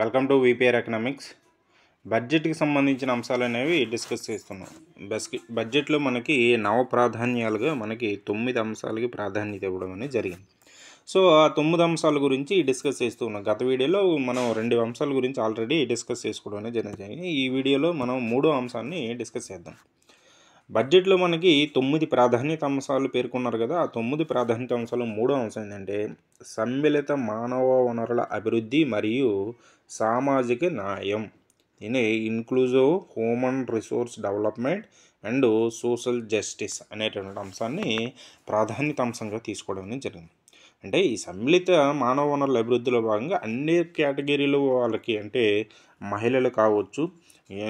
Welcome to VPR economics. బడ్జెట్కి సంబంధించిన అంశాలు అనేవి డిస్కస్ చేస్తున్నాం. బడ్జెట్లో మనకి నవ ప్రాధాన్యాలుగా మనకి 9 అంశాలకి ప్రాధాన్యత ఇవ్వడం అనేది జరిగింది. సో ఆ 9 అంశాల గురించి డిస్కస్ చేస్తూ ఉన్నాం. గత వీడియోలో మనం 2 అంశాల గురించి ఆల్రెడీ డిస్కస్ చేసుకోవడం అనేది జరిగింది. ఈ వీడియోలో మనం 3వ అంశాన్ని డిస్కస్ చేద్దాం. బడ్జెట్లో మనకి 9 ప్రాధాన్యత అంశాలు పేర్కొన్నారు కదా. ఆ 9 ప్రాధాన్యత అంశాలు 3వ అంశం ఏంటంటే సమ్మిళిత మానవ వనరుల అభివృద్ధి మరియు సామాజిక న్యాయం. దీని inclusive human resource development and social justice అనేటువంటి అంశాన్ని ప్రాధాన్యత అంశంగా తీసుకోవడం అనేది జరిగింది. అంటే ఈ సమ్మిళిత మానవ వనరుల అభివృద్ధిలో భాగంగా అన్ని కేటగిరీలు వాళ్ళకి, అంటే మహిళలు కావచ్చు,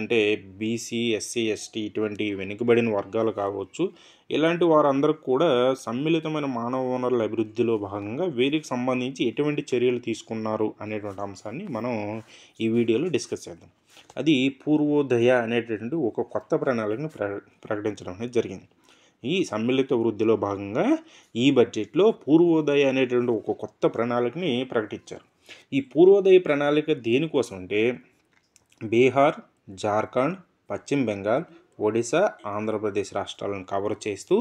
అంటే బీసీ, ఎస్సీ, ఎస్టీ ఇటువంటి వెనుకబడిన వర్గాలు కావచ్చు, ఇలాంటి వారందరికి కూడా సమ్మిళితమైన మానవ వనరుల అభివృద్ధిలో భాగంగా వీరికి సంబంధించి ఎటువంటి చర్యలు తీసుకున్నారు అనేటువంటి అంశాన్ని మనం ఈ వీడియోలో డిస్కస్ చేద్దాం. అది పూర్వోదయ అనేటటువంటి ఒక కొత్త ప్రణాళికను ప్రకటించడం అనేది జరిగింది. ఈ సమ్మిళిత వృద్ధిలో భాగంగా ఈ బడ్జెట్లో పూర్వోదయ అనేటువంటి ఒక కొత్త ప్రణాళికని ప్రకటించారు. ఈ పూర్వోదయ ప్రణాళిక దేనికోసం అంటే బీహార్, జార్ఖండ్, పశ్చిమ బెంగాల్, ఒడిశా, ఆంధ్రప్రదేశ్ రాష్ట్రాలను కవర్ చేస్తూ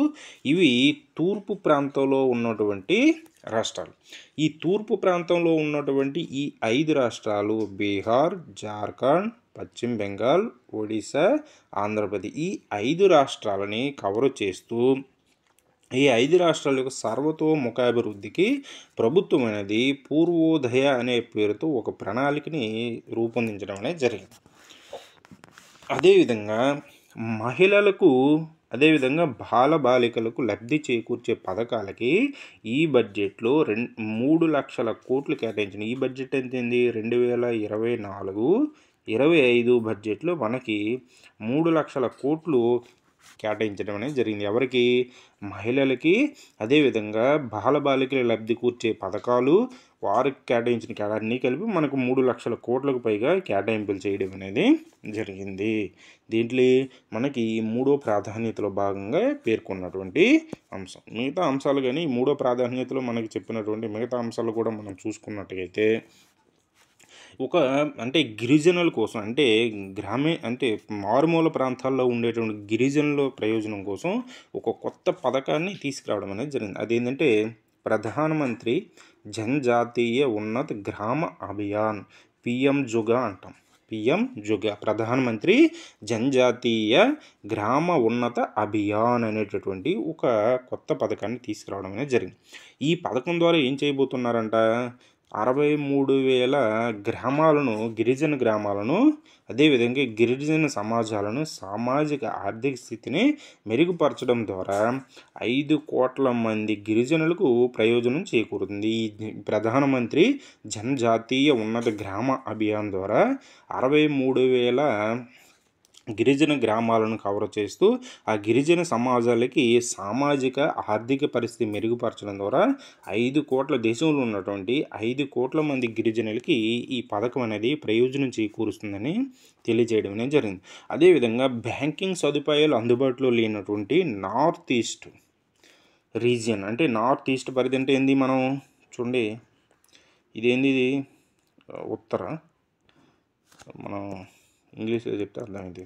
ఇవి తూర్పు ప్రాంతంలో ఉన్నటువంటి రాష్ట్రాలు. ఈ తూర్పు ప్రాంతంలో ఉన్నటువంటి ఈ 5 రాష్ట్రాలు బీహార్, జార్ఖండ్, పశ్చిమ బెంగాల్, ఒడిశా, ఆంధ్రప్రదేశ్ ఈ 5 రాష్ట్రాలని కవర్ చేస్తూ ఈ 5 రాష్ట్రాల యొక్క సర్వతోముఖాభివృద్ధికి ప్రభుత్వం అనేది పూర్వోదయ అనే పేరుతో ఒక ప్రణాళికని రూపొందించడం అనేది జరిగింది. అదేవిధంగా మహిళలకు, అదేవిధంగా బాలికలకు లబ్ధి చేకూర్చే పథకాలకి ఈ బడ్జెట్లో 3 లక్షల కోట్లు కేటాయించింది. ఈ బడ్జెట్ ఎంతైంది? 2024-25 బడ్జెట్లో మనకి 3 లక్షల కోట్లు కేటాయించడం అనేది జరిగింది. ఎవరికి? మహిళలకి, అదేవిధంగా బాలికలు లబ్ధి కూర్చే పథకాలు, వారికి కేటాయించిన అన్నీ కలిపి మనకు 3 లక్షల కోట్లకు పైగా కేటాయింపులు చేయడం అనేది జరిగింది. దీంట్లో మనకి 3వ ప్రాధాన్యతలో భాగంగా పేర్కొన్నటువంటి అంశం. మిగతా అంశాలు కానీ 3వ ప్రాధాన్యతలో మనకి చెప్పినటువంటి మిగతా అంశాలు కూడా మనం చూసుకున్నట్టయితే అంటే గిరిజనుల కోసం, అంటే అంటే మారుమూల ప్రాంతాల్లో ఉండేటువంటి గిరిజనుల ప్రయోజనం కోసం ఒక కొత్త పథకాన్ని తీసుకురావడం అనేది జరిగింది. అదేంటంటే ప్రధానమంత్రి జనజాతీయ ఉన్నత గ్రామ అభియాన్, పిఎంజుగా అంటాం. పిఎంజుగా ప్రధానమంత్రి జనజాతీయ గ్రామ ఉన్నత అభియాన్ అనేటటువంటి ఒక కొత్త పథకాన్ని తీసుకురావడం అనేది జరిగింది. ఈ పథకం ద్వారా ఏం చేయబోతున్నారంట? 63,000 గ్రామాలను, గిరిజన గ్రామాలను, అదేవిధంగా గిరిజన సమాజాలను సామాజిక ఆర్థిక స్థితిని మెరుగుపరచడం ద్వారా 5 కోట్ల మంది గిరిజనులకు ప్రయోజనం చేకూరుతుంది. ఈ ప్రధానమంత్రి జనజాతీయ ఉన్నత గ్రామ అభియాన్ ద్వారా 63,000 గిరిజన గ్రామాలను కవర్ చేస్తూ ఆ గిరిజన సమాజాలకి సామాజిక ఆర్థిక పరిస్థితి మెరుగుపరచడం ద్వారా 5 కోట్ల దేశంలో ఉన్నటువంటి 5 కోట్ల మంది గిరిజనులకి ఈ పథకం అనేది ప్రయోజనం చేకూరుస్తుందని తెలియజేయడం అనేది జరిగింది. అదేవిధంగా బ్యాంకింగ్ సదుపాయాలు అందుబాటులో లేనటువంటి నార్త్ ఈస్ట్ రీజియన్, అంటే నార్త్ ఈస్ట్ పరిధి అంటే ఏంది? మనం చూడండి, ఇదేంది? ఇది ఉత్తర, మనం ఇంగ్లీష్లో చెప్తే అర్థమైంది.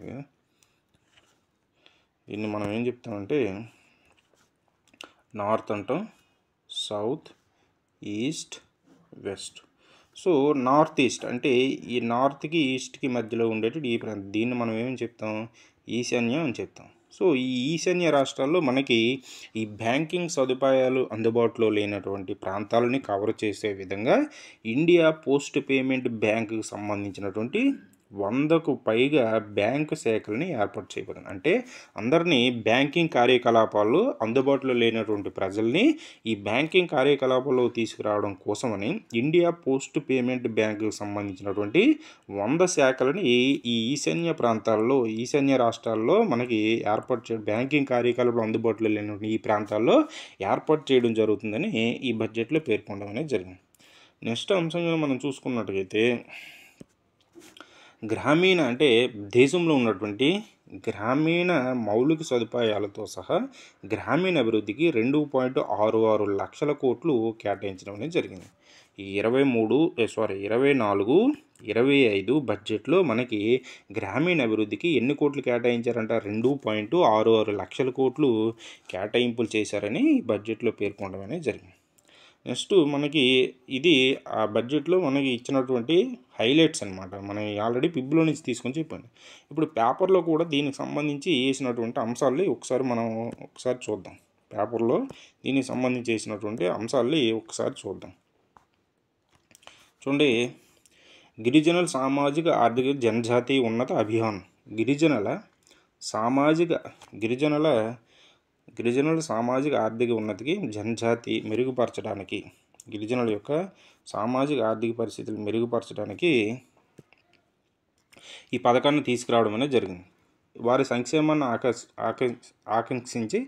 దీన్ని మనం ఏం చెప్తామంటే నార్త్ అంటాం, south, east, west. So north east అంటే ఈ నార్త్కి ఈస్ట్కి మధ్యలో ఉండేటువంటి ఈ ప్రాంతం, దీన్ని మనం ఏమని చెప్తాం? ఈశాన్యం అని చెప్తాం. సో ఈ ఈశాన్య రాష్ట్రాల్లో మనకి ఈ బ్యాంకింగ్ సదుపాయాలు అందుబాటులో లేనటువంటి ప్రాంతాలని కవర్ చేసే విధంగా ఇండియా పోస్ట్ పేమెంట్ బ్యాంకుకి సంబంధించినటువంటి 100కు పైగా బ్యాంకు శాఖలని ఏర్పాటు చేయబడింది. అంటే అందరినీ బ్యాంకింగ్ కార్యకలాపాల్లో అందుబాటులో లేనటువంటి ప్రజల్ని ఈ బ్యాంకింగ్ కార్యకలాపాల్లో తీసుకురావడం కోసమని ఇండియా పోస్ట్ పేమెంట్ బ్యాంకుకు సంబంధించినటువంటి 100 శాఖలని ఈ ఈశాన్య ప్రాంతాల్లో, ఈశాన్య రాష్ట్రాల్లో మనకి ఏర్పాటు బ్యాంకింగ్ కార్యకలాపాలు అందుబాటులో లేనటువంటి ఈ ప్రాంతాల్లో ఏర్పాటు చేయడం జరుగుతుందని ఈ బడ్జెట్లో పేర్కొనడం అనేది జరిగింది. నెక్స్ట్ అంశంగా మనం చూసుకున్నట్టయితే గ్రామీణ, అంటే దేశంలో ఉన్నటువంటి గ్రామీణ మౌలిక సదుపాయాలతో సహా గ్రామీణ అభివృద్ధికి 2.66 లక్షల కోట్లు కేటాయించడం అనేది జరిగింది. ఈ 24 25 బడ్జెట్లో మనకి గ్రామీణ అభివృద్ధికి ఎన్ని కోట్లు కేటాయించారంట? 2.66 లక్షల కోట్లు కేటాయింపులు చేశారని బడ్జెట్లో పేర్కొనడం అనేది జరిగింది. నెక్స్ట్ మనకి ఇది ఆ బడ్జెట్లో మనకి ఇచ్చినటువంటి హైలైట్స్ అనమాట. మనం ఆల్రెడీ పిబ్లో నుంచి తీసుకొని చెప్పండి. ఇప్పుడు పేపర్లో కూడా దీనికి సంబంధించి వేసినటువంటి అంశాలు ఒకసారి చూద్దాం. పేపర్లో దీనికి సంబంధించి వేసినటువంటి అంశాలు ఒకసారి చూద్దాం. చూడండి, గిరిజనుల సామాజిక ఆర్థిక జనజాతీయ ఉన్నత అభియాన్. గిరిజనుల సామాజిక ఆర్థిక ఉన్నతికి జనజాతి మెరుగుపరచడానికి, గిరిజనుల యొక్క సామాజిక ఆర్థిక పరిస్థితులు మెరుగుపరచడానికి ఈ పథకాన్ని తీసుకురావడం అనేది జరిగింది. వారి సంక్షేమాన్ని ఆకాంక్షించి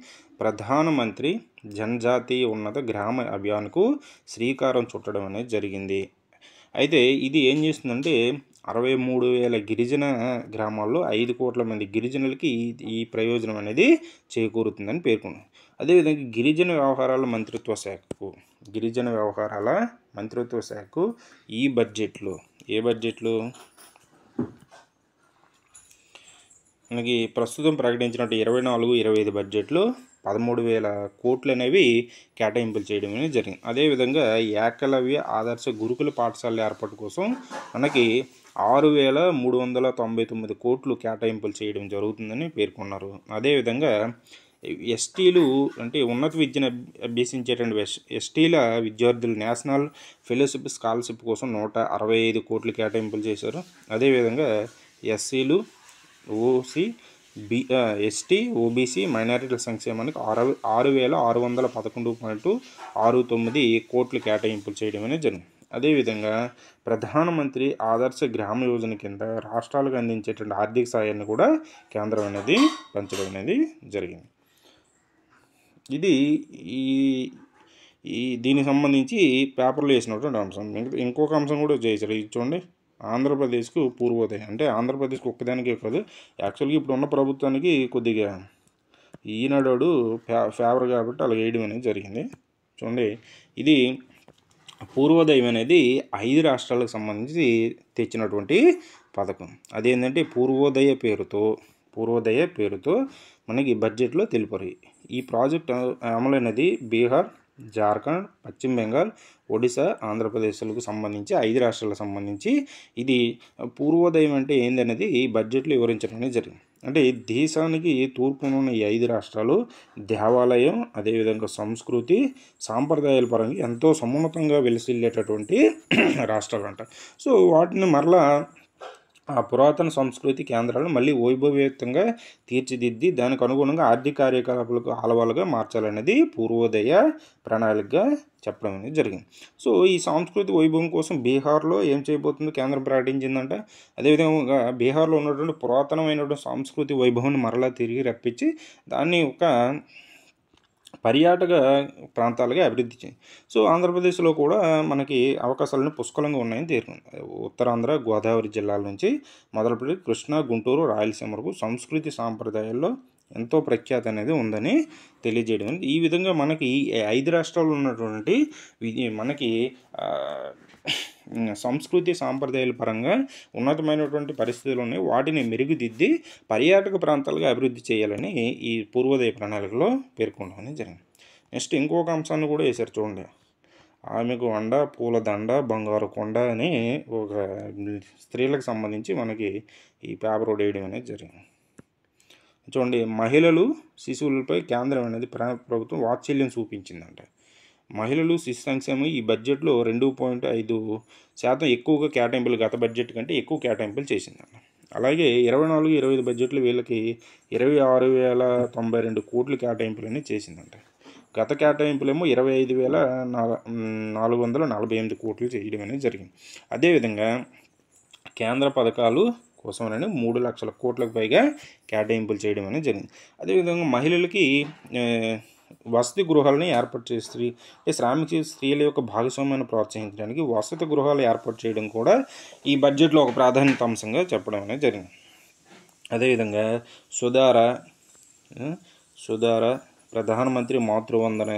ప్రధానమంత్రి జనజాతీయ ఉన్నత గ్రామ అభియాన్కు శ్రీకారం చుట్టడం అనేది జరిగింది. అయితే ఇది ఏం చేస్తుందంటే 63,000 గిరిజన గ్రామాల్లో 5 కోట్ల మంది గిరిజనులకి ఈ ప్రయోజనం అనేది చేకూరుతుందని పేర్కొంది. అదేవిధంగా గిరిజన వ్యవహారాల మంత్రిత్వ శాఖకు ఈ బడ్జెట్లో మనకి ప్రస్తుతం ప్రకటించినట్టు 24-25 బడ్జెట్లో 13,000 కోట్లు అనేవి కేటాయింపులు చేయడం అనేది జరిగింది. అదేవిధంగా ఏకలవ్య ఆదర్శ గురుకుల పాఠశాలల ఏర్పాటు కోసం మనకి 6,399 కోట్లు కేటాయింపులు చేయడం జరుగుతుందని పేర్కొన్నారు. అదేవిధంగా ఎస్టీలు అంటే ఉన్నత విద్యను అభ్యసించేటువంటి ఎస్టీల విద్యార్థులు నేషనల్ ఫెలోషిప్ స్కాలర్షిప్ కోసం 165 కోట్లు కేటాయింపులు చేశారు. అదేవిధంగా ఎస్సీలు, ఎస్టీ, ఓబీసీ మైనారిటీల సంక్షేమానికి 6,611.69 కోట్లు కేటాయింపులు చేయడం అనేది జరిగింది. అదేవిధంగా ప్రధానమంత్రి ఆదర్శ గ్రామ యోజన కింద రాష్ట్రాలకు అందించేటువంటి ఆర్థిక సాయాన్ని కూడా కేంద్రం అనేది పెంచడం అనేది జరిగింది. ఇది దీనికి సంబంధించి పేపర్లో వేసినటువంటి అంశం. ఇంకొక అంశం కూడా చేశారు. ఇది చూడండి, ఆంధ్రప్రదేశ్కు పూర్వోదయం. అంటే ఆంధ్రప్రదేశ్కి ఒక్కదానికే కాదు, యాక్చువల్గా ఇప్పుడు ఉన్న ప్రభుత్వానికి కొద్దిగా ఈనాడు ఫేవర్ కాబట్టి అలా వేయడం అనేది జరిగింది. చూడండి, ఇది పూర్వోదయం అనేది 5 రాష్ట్రాలకు సంబంధించి తెచ్చినటువంటి పథకం. అదేంటంటే పూర్వోదయ పేరుతో మనకి బడ్జెట్లో తెలిపారు. ఈ ప్రాజెక్ట్ అమలైనది బీహార్, జార్ఖండ్, పశ్చిమ బెంగాల్, ఒడిశా, ఆంధ్రప్రదేశ్లకు సంబంధించి 5 రాష్ట్రాలకు సంబంధించి ఇది పూర్వోదయం అంటే ఏందనేది ఈ బడ్జెట్లో వివరించడం అనేది జరిగింది. అంటే దేశానికి తూర్పున ఉన్న ఈ 5 రాష్ట్రాలు దేవాలయం, అదేవిధంగా సంస్కృతి, సాంప్రదాయాల పరంగా ఎంతో సమున్నతంగా వెలిసిల్లేటటువంటి రాష్ట్రాలు అంట. సో వాటిని మరలా ఆ పురాతన సంస్కృతి కేంద్రాలను మళ్ళీ వైభవయుక్తంగా తీర్చిదిద్ది దానికి అనుగుణంగా ఆర్థిక కార్యకలాపాలకు ఆలవాలుగా మార్చాలనేది పూర్వోదయ ప్రణాళికగా చెప్పడం అనేది జరిగింది. సో ఈ సాంస్కృతిక వైభవం కోసం బీహార్లో ఏం చేయబోతుందో కేంద్రం ప్రకటించిందంట. అదేవిధంగా బీహార్లో ఉన్నటువంటి పురాతనమైనటువంటి సాంస్కృతిక వైభవాన్ని మరలా తిరిగి రప్పించి దాన్ని ఒక పర్యాటక ప్రాంతాలుగా అభివృద్ధి చేయండి. సో ఆంధ్రప్రదేశ్లో కూడా మనకి అవకాశాలను పుష్కలంగా ఉన్నాయని తేలింది. ఉత్తరాంధ్ర, గోదావరి జిల్లాల నుంచి మొదలుపెట్టి కృష్ణా, గుంటూరు, రాయలసీమ వరకు సంస్కృతి సాంప్రదాయాల్లో ఎంతో ప్రఖ్యాతి అనేది ఉందని తెలియజేయడం. ఈ విధంగా మనకి 5 రాష్ట్రాల్లో ఉన్నటువంటి మనకి సంస్కృతి సాంప్రదాయాల పరంగా ఉన్నతమైనటువంటి పరిస్థితులు ఉన్నాయి. వాటిని మెరుగుదిద్ది పర్యాటక ప్రాంతాలుగా అభివృద్ధి చేయాలని ఈ పూర్వోదయ ప్రణాళికలో పేర్కొనడం జరిగింది. నెక్స్ట్ ఇంకొక అంశాన్ని కూడా వేశారు. చూడండి, ఆమెకు అండ, పూల దండ, బంగారు కొండ అని ఒక స్త్రీలకు సంబంధించి మనకి ఈ పేపర్ వేయడం అనేది జరిగింది. చూడండి, మహిళలు, శిశువులపై కేంద్రం అనేది ప్రభుత్వం వాత్సల్యం చూపించిందంట. మహిళలు, శిశు సంక్షేమం ఈ బడ్జెట్లో 2.5% ఎక్కువగా కేటాయింపులు, గత బడ్జెట్ కంటే ఎక్కువ కేటాయింపులు చేసిందంట. అలాగే 24-25 బడ్జెట్లో వీళ్ళకి 26,092 కోట్లు కేటాయింపులని చేసిందంట. గత కేటాయింపులేమో 25,448 కోట్లు చేయడం అనేది జరిగింది. అదేవిధంగా కేంద్ర పథకాలు కోసమని 3 లక్షల కోట్లకు పైగా కేటాయింపులు చేయడం అనేది జరిగింది. అదేవిధంగా మహిళలకి వసతి గృహాలను ఏర్పాటు చేసి శ్రామిక స్త్రీల యొక్క భాగస్వామ్యాన్ని ప్రోత్సహించడానికి వసతి గృహాలు ఏర్పాటు చేయడం కూడా ఈ బడ్జెట్లో ఒక ప్రాధాన్యత అంశంగా చెప్పడం అనేది జరిగింది. అదేవిధంగా సుధార ప్రధానమంత్రి మాతృవందన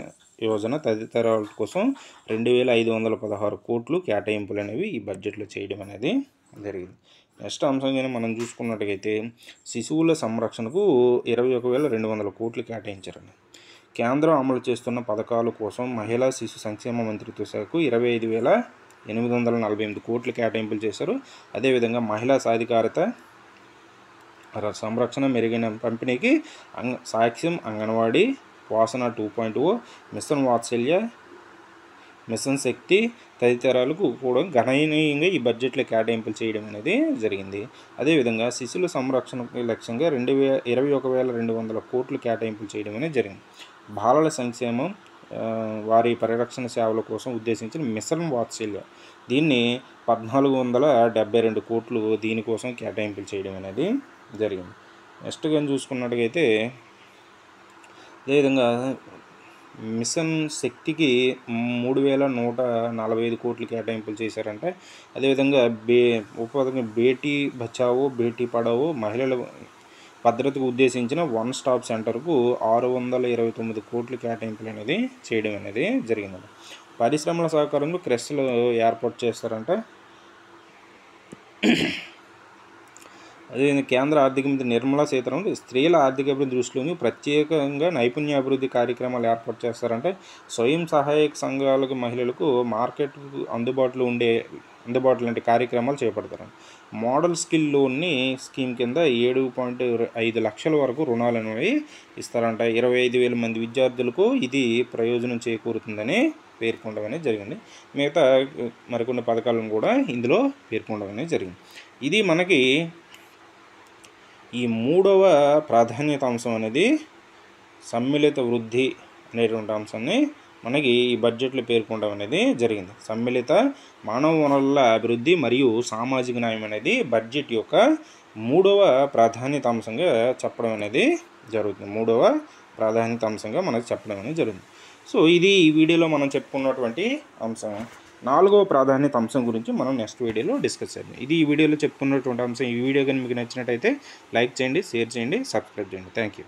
యోజన తదితరాల కోసం 2,516 కోట్లు కేటాయింపులు అనేవి ఈ బడ్జెట్లో చేయడం అనేది జరిగింది. నెక్స్ట్ అంశంగా మనం చూసుకున్నట్టుగైతే శిశువుల సంరక్షణకు 21,200 కోట్లు కేటాయించారండి. కేంద్రం అమలు చేస్తున్న పథకాల కోసం మహిళా శిశు సంక్షేమ మంత్రిత్వ శాఖకు 25,848 కోట్లు కేటాయింపులు చేశారు. అదేవిధంగా మహిళా సాధికారత సంరక్షణ మెరుగైన పంపిణీకి సాక్ష్యం, అంగన్వాడీ, పోషణ 2.0, మిషన్ వాత్సల్య, మిషన్ శక్తి తదితరాలకు కూడా గణనీయంగా ఈ బడ్జెట్లో కేటాయింపులు చేయడం అనేది జరిగింది. అదేవిధంగా శిశువుల సంరక్షణకు లక్ష్యంగా 21,200 కోట్లు కేటాయింపులు చేయడం అనేది జరిగింది. బాలల సంక్షేమం, వారి పరిరక్షణ సేవల కోసం ఉద్దేశించిన మిషన్ వాత్సల్య, దీన్ని 1,472 కోట్లు దీనికోసం కేటాయింపులు చేయడం అనేది జరిగింది. నెక్స్ట్ కానీ చూసుకున్నట్టుగైతే అదేవిధంగా మిషన్ శక్తికి 3,145 కోట్లు కేటాయింపులు చేశారంటే, అదేవిధంగా ఉపపథకం బేటీ బచావో బేటీ పడావో మహిళల భద్రతకు ఉద్దేశించిన వన్ స్టాప్ సెంటర్కు 629 కోట్లు కేటాయింపులు అనేది చేయడం అనేది జరిగింది. పరిశ్రమల సహకారంలో క్రెస్లు ఏర్పాటు చేస్తారంటే, అదేవిధంగా కేంద్ర ఆర్థిక మంత్రి నిర్మలా సీతారామన్ స్త్రీల ఆర్థిక అభివృద్ధి దృష్టిలోని ప్రత్యేకంగా నైపుణ్యాభివృద్ధి కార్యక్రమాలు ఏర్పాటు చేస్తారంటే, స్వయం సహాయక సంఘాలకు మహిళలకు మార్కెట్ అందుబాటులో లాంటి కార్యక్రమాలు చేపడతారు. మోడల్ స్కిల్ లోన్ని స్కీమ్ కింద 7.5 లక్షల వరకు రుణాలు అనేవి ఇస్తారంట. 25,000 మంది విద్యార్థులకు ఇది ప్రయోజనం చేకూరుతుందని పేర్కొనడం అనేది జరిగింది. మిగతా మరికొన్ని పథకాలను కూడా ఇందులో పేర్కొనడం అనేది జరిగింది. ఇది మనకి ఈ 3వ ప్రాధాన్యత అంశం అనేది సమ్మిళిత వృద్ధి అనేటువంటి అంశాన్ని మనకి ఈ బడ్జెట్లో పేర్కొనడం అనేది జరిగింది. సమ్మిళిత మానవ వనరుల అభివృద్ధి మరియు సామాజిక న్యాయం అనేది బడ్జెట్ యొక్క 3వ ప్రాధాన్యత అంశంగా చెప్పడం అనేది జరుగుతుంది. 3వ ప్రాధాన్యత అంశంగా మనకు చెప్పడం అనేది జరుగుతుంది. సో ఇది ఈ వీడియోలో మనం చెప్పుకున్నటువంటి అంశం. 4వ ప్రాధాన్యత అంశం గురించి మనం నెక్స్ట్ వీడియోలో డిస్కస్ చేద్దాం. ఇది ఈ వీడియోలో చెప్పుకున్నటువంటి అంశం. ఈ వీడియో కానీ మీకు నచ్చినట్టయితే లైక్ చేయండి, షేర్ చేయండి, సబ్స్క్రైబ్ చేయండి. Thank you.